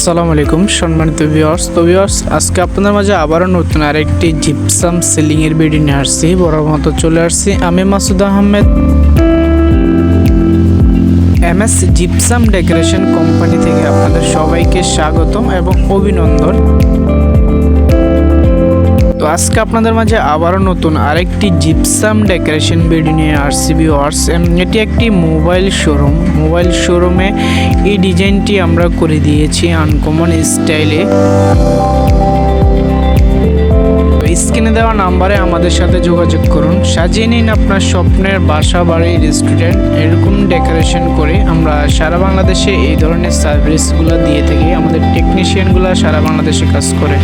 আসসালামু আলাইকুম সম্মানিত ভিউয়ার্স আজকে আপনাদের মাঝে আবারও নতুন আরেকটি জিপসাম সেলিং এর ভিডিও নিয়ে আসছি। বরাবর মতো চলে আসছি আমি Masud Ahmed, MS gypsum decoration company থেকে আপনাদের সবাইকে স্বাগতম এবং অভিনন্দন। তো আজকে আপনাদের মাঝে আবারও নতুন আরেকটি জিপসাম ডেকোরেশন ভিডিও নিয়ে আসছি ভিউয়ার্স। এটি একটি মোবাইল শোরুমে এই ডিজাইনটি আমরা করে দিয়েছি আনকমন স্টাইলে। স্ক্রিনে দেওয়া নাম্বারে আমাদের সাথে যোগাযোগ করুন, সাজিয়ে নিন আপনার স্বপ্নের বাসা, বাড়ি, রেস্টুরেন্ট এরকম ডেকোরেশন করে আমরা সারা বাংলাদেশে এই ধরনের সার্ভিসগুলো দিয়ে থাকি। আমাদের টেকনিশিয়ানগুলো সারা বাংলাদেশে কাজ করে।